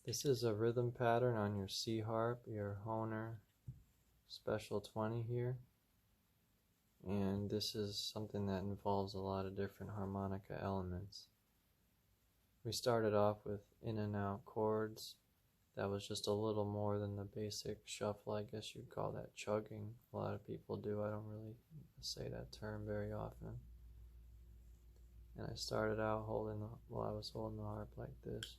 This is a rhythm pattern on your C harp, your Hohner Special 20 here. And this is something that involves a lot of different harmonica elements. We started off with in and out chords. That was just a little more than the basic shuffle, I guess you'd call that chugging. A lot of people do, I don't really say that term very often. And I started out I was holding the harp like this.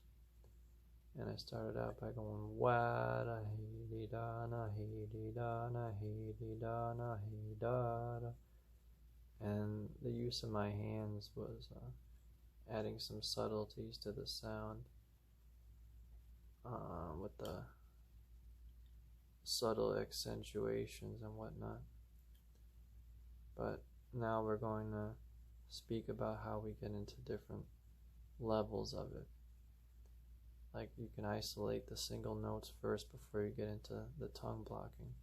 And I started out by going wa da he dee da na he dee da na he dee da na he da da. And the use of my hands was adding some subtleties to the sound with the subtle accentuations and whatnot. But now we're going to speak about how we get into different levels of it. Like you can isolate the single notes first before you get into the tongue blocking.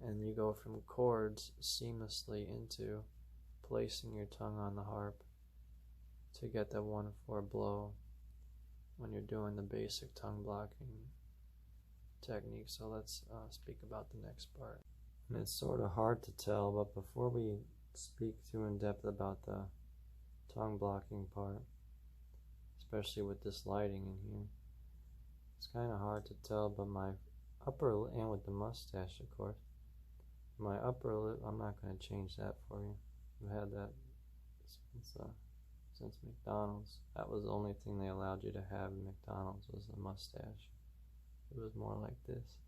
And you go from chords seamlessly into placing your tongue on the harp to get that 1/4 blow when you're doing the basic tongue blocking technique. So let's speak about the next part. And it's sort of hard to tell, but before we speak too in depth about the tongue blocking part, especially with this lighting in here, it's kind of hard to tell, but my upper, and with the mustache of course, my upper lip, I'm not going to change that for you. I've had that since McDonald's. That was the only thing they allowed you to have in McDonald's, was the mustache. It was more like this.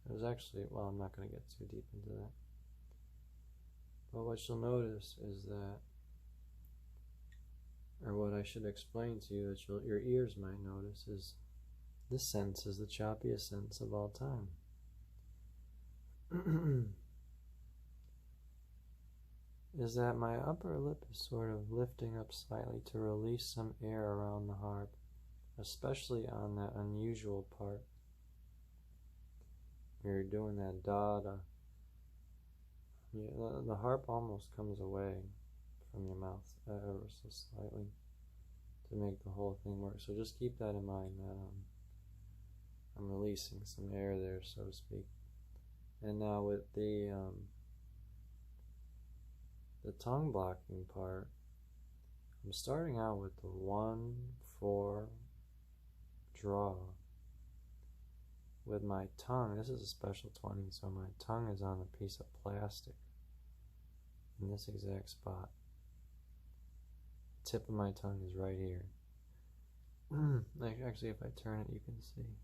It was actually, well, I'm not going to get too deep into that. But what you'll notice is that, or what I should explain to you that your ears might notice, is this sentence is the choppiest sentence of all time. Is that my upper lip is sort of lifting up slightly to release some air around the harp, especially on that unusual part where you're doing that da-da. Yeah, the harp almost comes away from your mouth ever so slightly to make the whole thing work. So just keep that in mind, that I'm releasing some air there, so to speak. And now with the tongue blocking part, I'm starting out with the 1/4 draw with my tongue. This is a special 20, so my tongue is on a piece of plastic in this exact spot. The tip of my tongue is right here. Actually, if I turn it, you can see.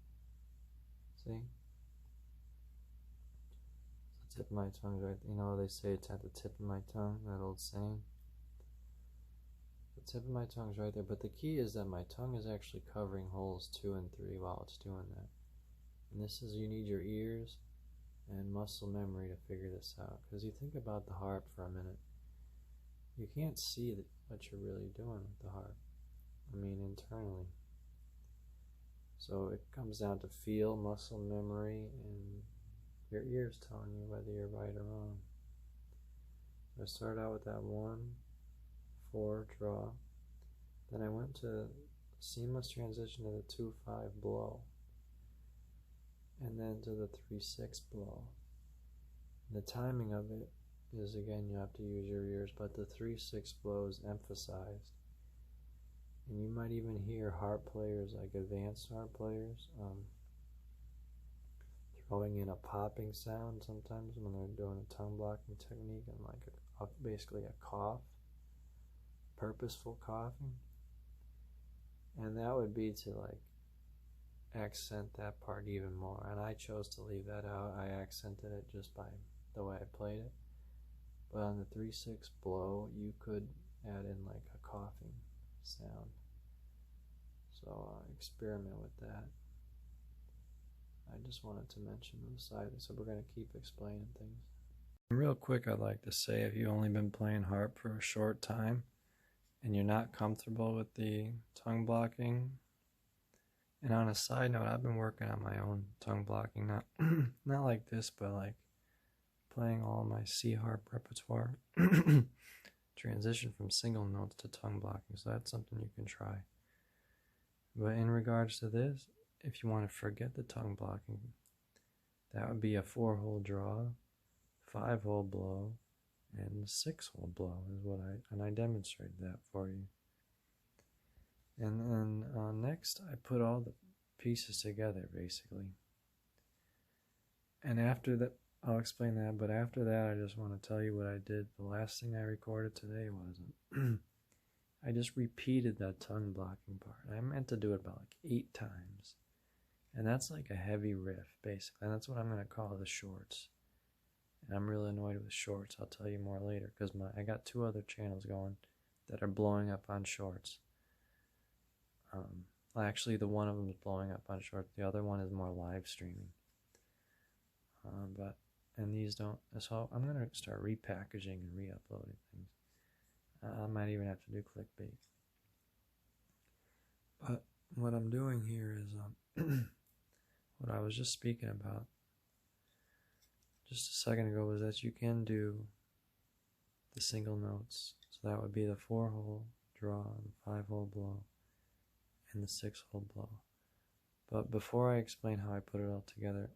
See? The tip of my tongue is right. You know, they say it's at the tip of my tongue, that old saying. The tip of my tongue is right there, but the key is that my tongue is actually covering holes 2 and 3 while it's doing that. And this is, you need your ears and muscle memory to figure this out. Because you think about the harp for a minute, you can't see what you're really doing with the harp. I mean, internally. So it comes down to feel, muscle memory, and your ears telling you whether you're right or wrong. I started out with that 1-4 draw. Then I went to seamless transition to the 2-5 blow. And then to the 3-6 blow. The timing of it is, again, you have to use your ears, but the 3-6 blow is emphasized. And you might even hear harp players, like advanced harp players, throwing in a popping sound sometimes when they're doing a tongue blocking technique, and like basically a cough, purposeful coughing. And that would be to like accent that part even more. And I chose to leave that out. I accented it just by the way I played it. But on the 3-6 blow, you could add in like a coughing sound. So experiment with that. I just wanted to mention those sides, so we're going to keep explaining things. Real quick, I'd like to say, if you've only been playing harp for a short time and you're not comfortable with the tongue blocking, and on a side note, I've been working on my own tongue blocking, not like this, but like playing all my C harp repertoire, transition from single notes to tongue blocking, so that's something you can try. But in regards to this, if you want to forget the tongue blocking, that would be a 4-hole draw, 5-hole blow, and 6-hole blow is what I demonstrated that for you. And then next, I put all the pieces together basically. And after that, I'll explain that. But after that, I just want to tell you what I did. The last thing I recorded today was I just repeated that tongue blocking part. I meant to do it about like 8 times. And that's like a heavy riff, basically. And that's what I'm going to call the shorts. And I'm really annoyed with shorts. I'll tell you more later, because I got 2 other channels going that are blowing up on shorts. Actually, the one of them is blowing up on shorts. The other one is more live streaming. And these don't. So I'm going to start repackaging and re-uploading things. I might even have to do clickbait. But what I'm doing here is what I was just speaking about just a second ago was that you can do the single notes. So that would be the 4-hole draw, the 5-hole blow, and the 6-hole blow. But before I explain how I put it all together,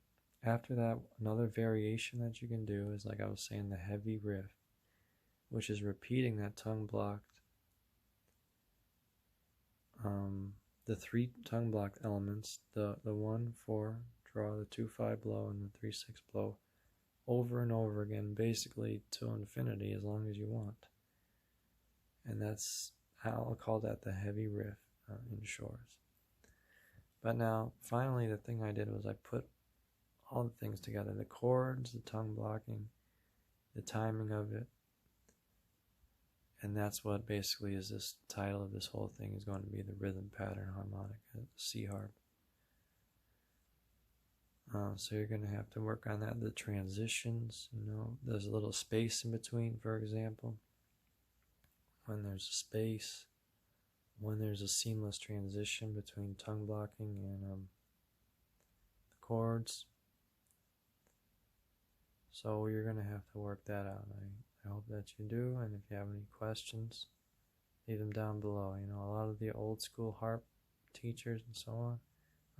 after that, another variation that you can do is, like I was saying, the heavy riff, which is repeating that tongue blocked, the 3 tongue blocked elements, the 1-4 draw, the 2-5 blow, and the 3-6 blow, over and over again, basically to infinity, as long as you want. And that's how I'll call that the heavy riff in shorts. But now, finally, the thing I did was I put all the things together, the chords, the tongue blocking, the timing of it, and that's what basically is this title of this whole thing, is going to be the rhythm pattern harmonica, C harp. So you're going to have to work on that, the transitions, there's a little space in between, for example. When there's a space, when there's a seamless transition between tongue blocking and the chords. So you're going to have to work that out. I hope that you do, and if you have any questions, leave them down below. A lot of the old school harp teachers and so on,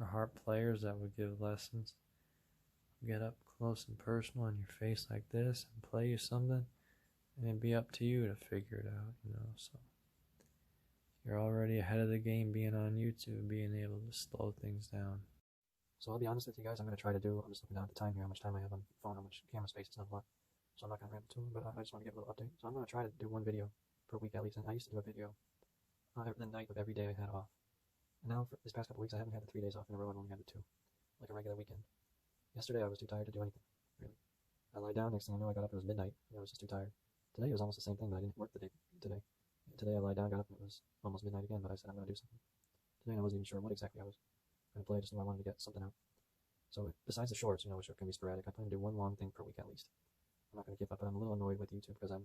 or harp players that would give lessons, get up close and personal in your face like this and play you something, and it'd be up to you to figure it out, so you're already ahead of the game being on YouTube, being able to slow things down. So I'll be honest with you guys, I'm just looking down at the time here, how much time I have on the phone, how much camera space, it's not a lot. So I'm not going to ramp too long, but I just want to give a little update. So I'm going to try to do 1 video per week at least, and I used to do a video the night of every day I had off. And now, for this past couple weeks, I haven't had the 3 days off in a row, and only had the 2, like a regular weekend. Yesterday, I was too tired to do anything, really. I lied down, next thing I knew, I got up, it was midnight, and I was just too tired. Today was almost the same thing, but I didn't work the day today. Today I lied down, got up, and it was almost midnight again, but I said I'm going to do something. Today I wasn't even sure what exactly I was going to play, just knew I wanted to get something out. So besides the shorts, which are going to be sporadic, I plan to do 1 long thing per week at least. I'm not going to give up, but I'm a little annoyed with YouTube because I've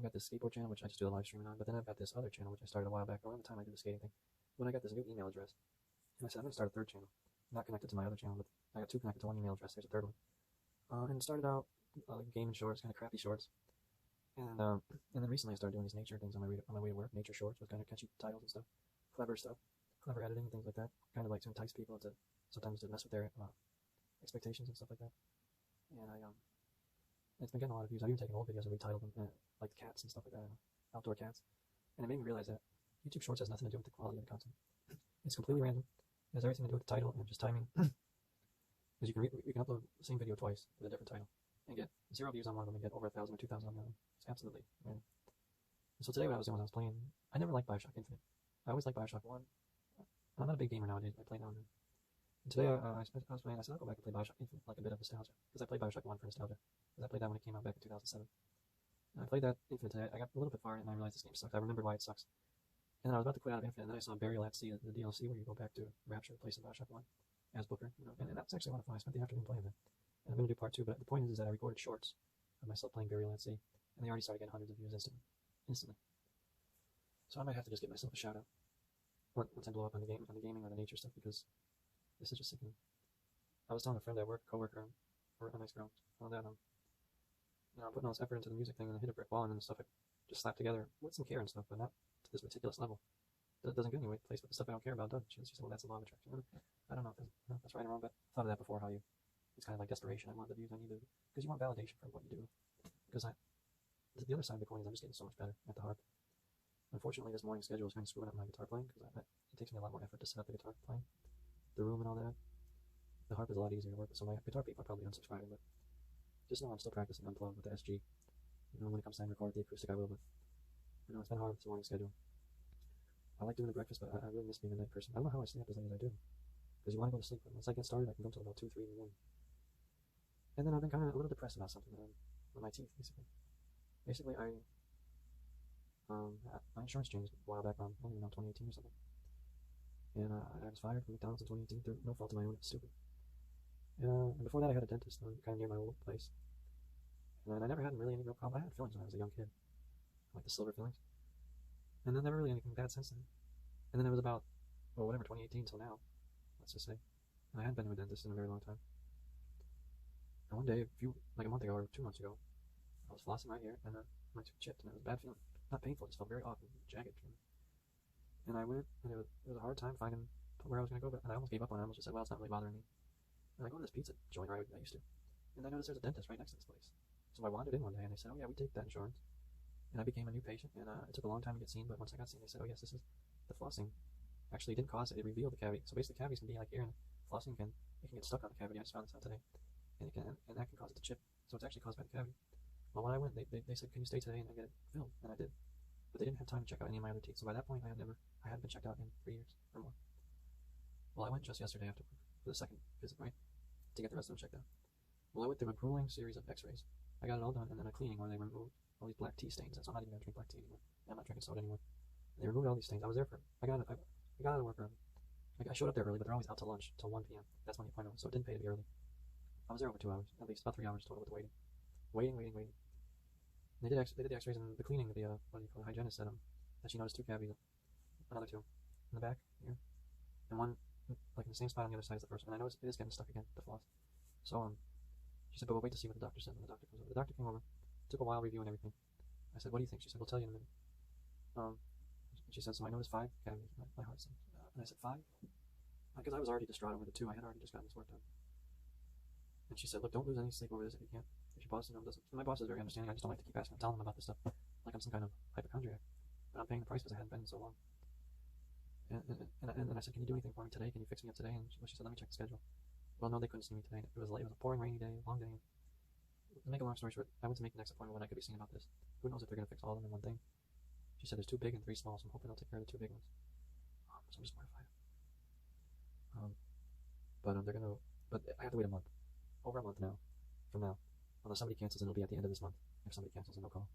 got this skateboard channel, which I just do the live streaming on, but then I've got this other channel, which I started a while back around the time I did the skating thing, when I got this new email address. And I said, I'm going to start a third channel, not connected to my other channel, but I got 2 connected to one email address. There's a third one. And it started out gaming shorts, kind of crappy shorts. And then recently I started doing these nature things on my way to work. Nature shorts with kind of catchy titles and stuff, clever editing, things like that. Kind of like to entice people to sometimes to mess with their expectations and stuff like that. And it's been getting a lot of views. I've even taken old videos and retitled them, like the cats and stuff like that, outdoor cats. And it made me realize that YouTube Shorts has nothing to do with the quality of the content. It's completely random. It has everything to do with the title and just timing. Because you can upload the same video twice with a different title and get 0 views on one of them and get over 1,000 or 2,000 on the other. It's absolutely random. And so today what I was doing was I was playing. I never liked Bioshock Infinite. I always liked Bioshock 1. I'm not a big gamer nowadays. I play now and then. And today I was playing. I said I'll go back and play Bioshock Infinite, like a bit of nostalgia, because I played Bioshock 1 for nostalgia. Because I played that when it came out back in 2007. And I played that Infinite today. I got a little bit far and I realized this game sucked. I remembered why it sucks. And then I was about to quit out of Infinite, and then I saw Burial at Sea, the DLC where you go back to Rapture, place in Bioshock 1 as Booker. And that's actually a lot of fun. I spent the afternoon playing that. And I'm going to do part 2, but the point is that I recorded shorts of myself playing Burial at Sea, and they already started getting hundreds of views instantly. So I might have to just get myself a shout out once I blow up on the gaming or the nature stuff, because this is just sickening. I was telling a friend at work, coworker, or a nice girl, that I'm putting all this effort into the music thing, and I hit a brick wall, and then the stuff I just slapped together with some care and stuff, but not to this ridiculous level. It doesn't get any place, but the stuff I don't care about does. She said, well, that's the law of attraction. I don't know if that's right or wrong, but I thought of that before, how it's kind of like desperation. I want the views I need to, because you want validation for what you do. Because the other side of the coin is I'm just getting so much better at the harp. Unfortunately, this morning schedule is kind of screwing up my guitar playing, because it takes me a lot more effort to set up the guitar playing, the room and all that. The harp is a lot easier to work with, so my guitar people are probably unsubscribing, but just know I'm still practicing unplugged with the SG. When it comes time to record the acoustic, I will, but it's been hard with this morning schedule. I like doing the breakfast, but I really miss being a night person. I don't know how I stay up as late as I do, because you want to go to sleep, but once I get started, I can go until about 2, 3 in the morning. And then I've been kind of a little depressed about something with my teeth, basically. Basically, my insurance changed a while back, I don't even know, 2018 or something. And I was fired from McDonald's in 2018 through no fault of my own. It's stupid. And before that, I had a dentist kind of near my old place. And I never had really any real problem. I had fillings when I was a young kid, like the silver fillings. And then never really anything bad since then. And then it was about, 2018 till now, let's just say. And I hadn't been to a dentist in a very long time. And one day, like a month ago or 2 months ago, I was flossing right here, and my tooth chipped, and it was a bad feeling. Not painful, it just felt very off and jagged. And I went, and it was a hard time finding where I was going to go, but I almost gave up on it. I almost just said, well, it's not really bothering me. And I go to this pizza joint where I used to, and I noticed there's a dentist right next to this place. So I wandered in one day, and they said, oh yeah, we take that insurance. And I became a new patient, and it took a long time to get seen, but once I got seen, they said, oh yes, this is the flossing. Actually, didn't cause it, it revealed the cavity. So basically, cavities can be like here, and flossing can get stuck on the cavity. I just found this out today. And that can cause it to chip. So it's actually caused by the cavity. Well, when I went, they said, can you stay today and I get it filled? And I did. But they didn't have time to check out any of my other teeth. So by that point, I hadn't been checked out in 3 years or more. Well, I went just yesterday after for the second visit, right? To get the rest of them checked out. Well, I went through a grueling series of x-rays. I got it all done, and then a cleaning where they removed all these black tea stains. So I'm not even going to drink black tea anymore. I'm not drinking soda anymore. They removed all these stains. I was there I got out of work early. I showed up there early, but they're always out to lunch till 1 p.m. That's when the appointment was, so it didn't pay to be early. I was there over 2 hours, at least about 3 hours total with waiting. Waiting. And they did the x-rays, and the cleaning, the hygienist said that she noticed 2 cavities, another 2 in the back here, and one like in the same spot on the other side as the first one. And I noticed it is getting stuck again, the floss. So she said, but we'll wait to see what the doctor said when the doctor comes over. The doctor came over, took a while reviewing everything. I said, what do you think? She said, we'll tell you in a minute. She said, so I noticed 5 cavities. My heart sank. And I said, 5? Because I was already distraught over the 2. I had already just gotten this work done. And she said, look, don't lose any sleep over this if you can't. If your boss doesn't. And my boss is very understanding. I just don't like to keep asking, telling them about this stuff like I'm some kind of hypochondriac. But I'm paying the price because I hadn't been in so long. And I said, can you do anything for me today? Can you fix me up today? And she said, let me check the schedule. Well, no, they couldn't see me today. It was late. It was a pouring rainy day, long day. To make a long story short, I went to make the next appointment when I could be seeing about this. Who knows if they're going to fix all of them in one thing? She said there's 2 big and 3 small, so I'm hoping they'll take care of the 2 big ones. So I'm just mortified. But I have to wait a month. Over a month now. From now. Unless somebody cancels, and it'll be at the end of this month. If somebody cancels, then they'll call.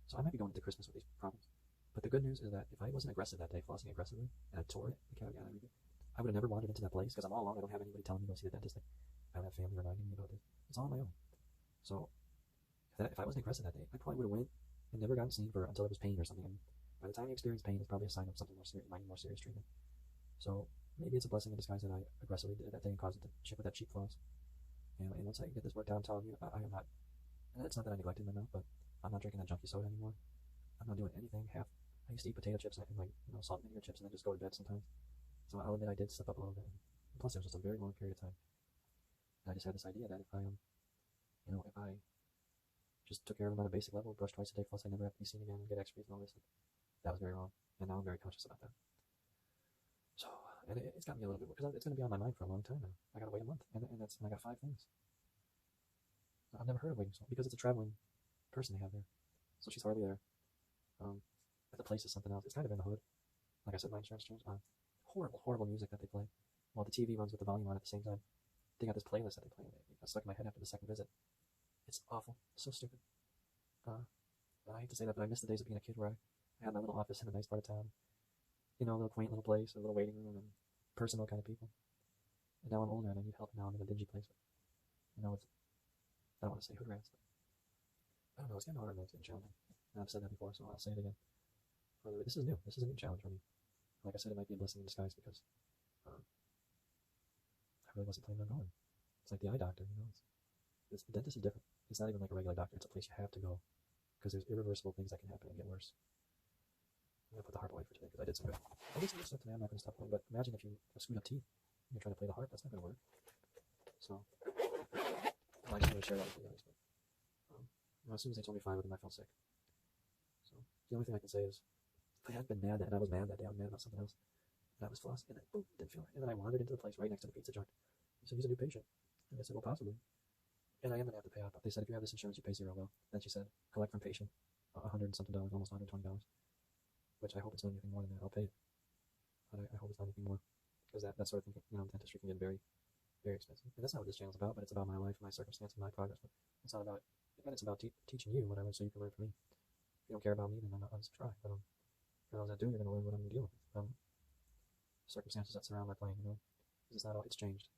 So I might be going into Christmas with these problems. But the good news is that if I wasn't aggressive that day, flossing aggressively, and I tore it, the cavity out of it, I would have never wandered into that place, because I'm all alone. I don't have anybody telling me to go see the dentist. I don't have family reminding me about this. It's all on my own. So if I wasn't aggressive that day, I probably would have went and never gotten seen until it was pain or something. And by the time you experience pain, it's probably a sign of something more serious, more serious treatment. So maybe it's a blessing in disguise that I aggressively did that thing and caused it to chip with that cheap floss. And once I get this worked out, I'm telling you, I am not, and it's not that I neglected my milk, but I'm not drinking that junky soda anymore. I'm not doing anything. I used to eat potato chips and like, salt and vinegar chips and then just go to bed sometimes. So I'll admit I did step up a little bit. And plus, it was just a very long period of time. And I just had this idea that if I just took care of them at a basic level, brush twice a day, plus I never have to be seen again and get x-rays and all this, that was very wrong. And now I'm very conscious about that. So, and it's got me a little bit, because it's going to be on my mind for a long time now. I got to wait a month, and I got 5 things. I've never heard of waiting so long, because it's a traveling person they have there. So she's hardly there. But the place is something else. It's kind of in the hood. Like I said, my insurance changed. Horrible music that they play. While the TV runs with the volume on at the same time. They got this playlist that they play. It got stuck in my head after the second visit. It's awful. So stupid. I hate to say that, but I miss the days of being a kid where I had my little office in a nice part of town. A little quaint little place, a little waiting room, and personal kind of people. And now I'm older and I need help. Now I'm in a dingy place. But, it's, I don't want to say hood rats, but I don't know. It's getting harder now. It's getting challenging. And I've said that before, so I'll say it again. By the way, this is new. This is a new challenge for me. Like I said, it might be a blessing in disguise because I really wasn't planning on going. It's like the eye doctor, the dentist is different. It's not even like a regular doctor. It's a place you have to go because there's irreversible things that can happen and get worse. I'm gonna put the harp away for today because I did some good. I did some good stuff today. I'm not gonna stop playing. But imagine if you have screwed up teeth and you're trying to play the harp. That's not gonna work. So I just wanted to share that with you guys. But as soon as they told me 5 of them, I felt sick. So the only thing I can say is, if I hadn't been mad, and I was mad that day, I was mad about something else, and I was flossing, and then boom, didn't feel right. And then I wandered into the place right next to the pizza joint. He said, he's a new patient. And I said, well, possibly. And I am going to have to pay out. They said, if you have this insurance, you pay $0. Well, then she said, collect from patient $100 and something, almost $120. Which I hope it's not anything more than that. I'll pay it. But I hope it's not anything more. Because that sort of thing, dentistry can get very, very expensive. And that's not what this channel's about, but it's about my life, my circumstance, and my progress. But it's not about, and it's about teaching you whatever, so you can learn from me. If you don't care about me, then unsubscribe. But for those that do, you're going to learn what I'm dealing with. Circumstances that surround my playing, because it's not all, it's changed.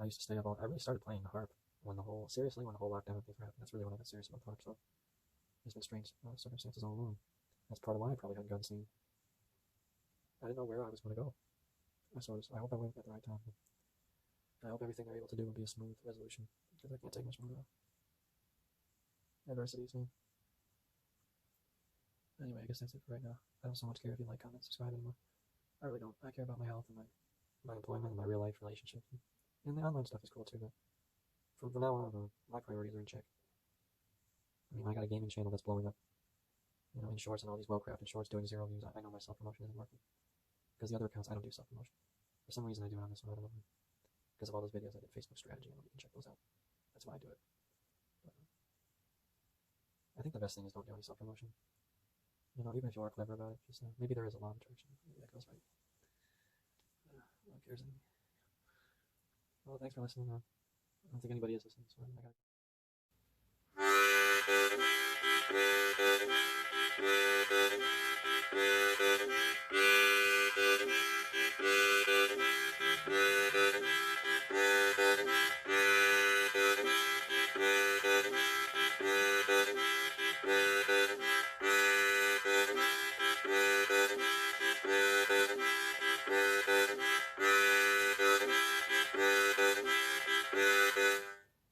I used to stay up all, I really started playing the harp when the whole lockdown things were happening. That's really when I got serious about the harp, so there's been strange circumstances all along. That's part of why I probably hadn't gotten seen. I didn't know where I was going to go. I hope I went at the right time. I hope everything they're able to do will be a smooth resolution, because I can't take much more adversities, man. Anyway, I guess that's it for right now. I don't so much care if you like, comment, subscribe anymore. I really don't. I care about my health and my employment and my real life relationships. And the online stuff is cool too, but from now on, my priorities are in check. I got a gaming channel that's blowing up, in shorts and all these well-crafted shorts doing 0 views. I know my self-promotion isn't working. Because the other accounts, I don't do self-promotion. For some reason, I do it on this one. I don't know. Because of all those videos, I did Facebook strategy, and you can check those out. That's why I do it. But, I think the best thing is don't do any self-promotion. Even if you are clever about it, just maybe there is a law of attraction. Maybe that goes right. Who cares anyway? Well, thanks for listening. I don't think anybody is listening, so I gotta